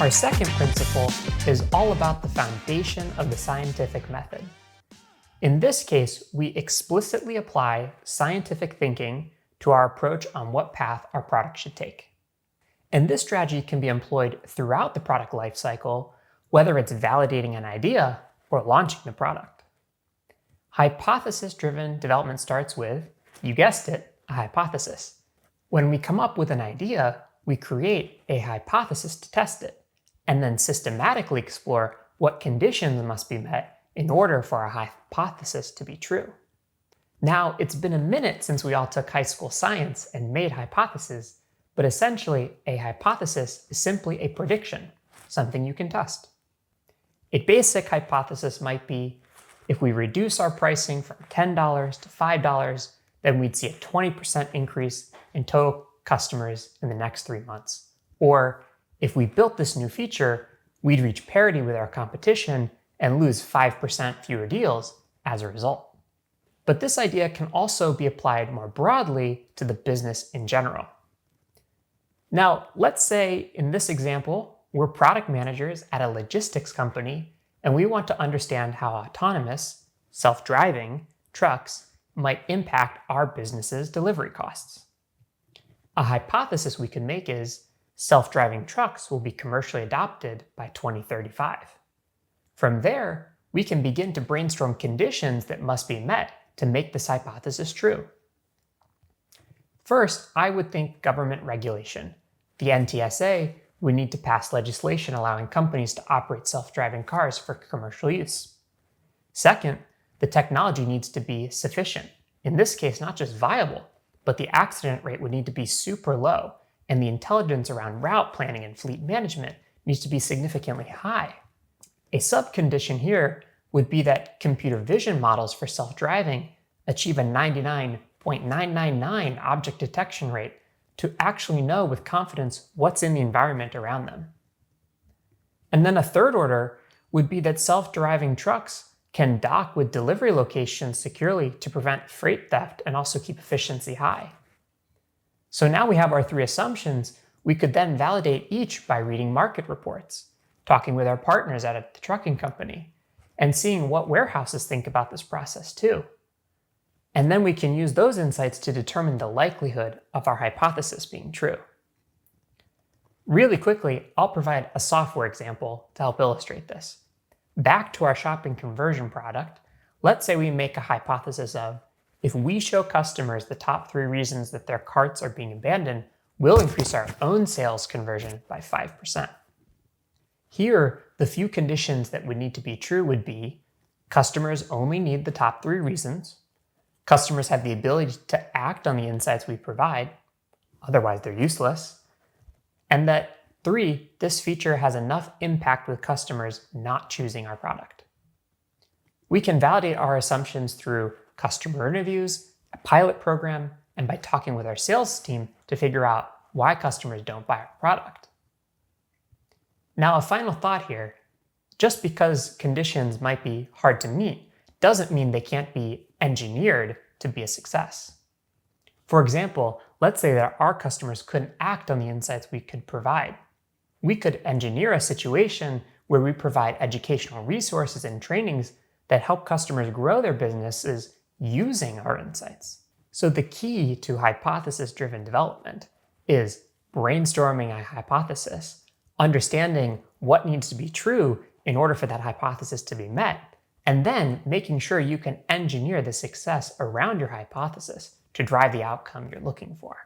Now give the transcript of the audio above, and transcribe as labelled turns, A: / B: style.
A: Our second principle is all about the foundation of the scientific method. In this case, we explicitly apply scientific thinking to our approach on what path our product should take. And this strategy can be employed throughout the product lifecycle, whether it's validating an idea or launching the product. Hypothesis-driven development starts with, you guessed it, a hypothesis. When we come up with an idea, we create a hypothesis to test it, and then systematically explore what conditions must be met in order for our hypothesis to be true. Now, it's been a minute since we all took high school science and made hypotheses, but essentially, a hypothesis is simply a prediction, something you can test. A basic hypothesis might be, if we reduce our pricing from $10 to $5, then we'd see a 20% increase in total customers in the next 3 months. Or, if we built this new feature, we'd reach parity with our competition and lose 5% fewer deals as a result. But this idea can also be applied more broadly to the business in general. Now, let's say in this example, we're product managers at a logistics company, and we want to understand how autonomous, self-driving trucks might impact our business's delivery costs. A hypothesis we can make is self-driving trucks will be commercially adopted by 2035. From there, we can begin to brainstorm conditions that must be met to make this hypothesis true. First, I would think government regulation. The NTSA would need to pass legislation allowing companies to operate self-driving cars for commercial use. Second, the technology needs to be sufficient. In this case, not just viable, but the accident rate would need to be super low, and the intelligence around route planning and fleet management needs to be significantly high. A subcondition here would be that computer vision models for self-driving achieve a 99.999 object detection rate to actually know with confidence what's in the environment around them. And then a third order would be that self-driving trucks can dock with delivery locations securely to prevent freight theft and also keep efficiency high. So now we have our 3 assumptions. We could then validate each by reading market reports, talking with our partners at the trucking company, and seeing what warehouses think about this process too. And then we can use those insights to determine the likelihood of our hypothesis being true. Really quickly, I'll provide a software example to help illustrate this. Back to our shopping conversion product, let's say we make a hypothesis of, if we show customers the top 3 reasons that their carts are being abandoned, we'll increase our own sales conversion by 5%. Here, the few conditions that would need to be true would be, customers only need the top 3 reasons, customers have the ability to act on the insights we provide, otherwise they're useless, and that 3, this feature has enough impact with customers not choosing our product. We can validate our assumptions through customer interviews, a pilot program, and by talking with our sales team to figure out why customers don't buy our product. Now, a final thought here. Just because conditions might be hard to meet doesn't mean they can't be engineered to be a success. For example, let's say that our customers couldn't act on the insights we could provide. We could engineer a situation where we provide educational resources and trainings that help customers grow their businesses using our insights. So the key to hypothesis-driven development is brainstorming a hypothesis, understanding what needs to be true in order for that hypothesis to be met, and then making sure you can engineer the success around your hypothesis to drive the outcome you're looking for.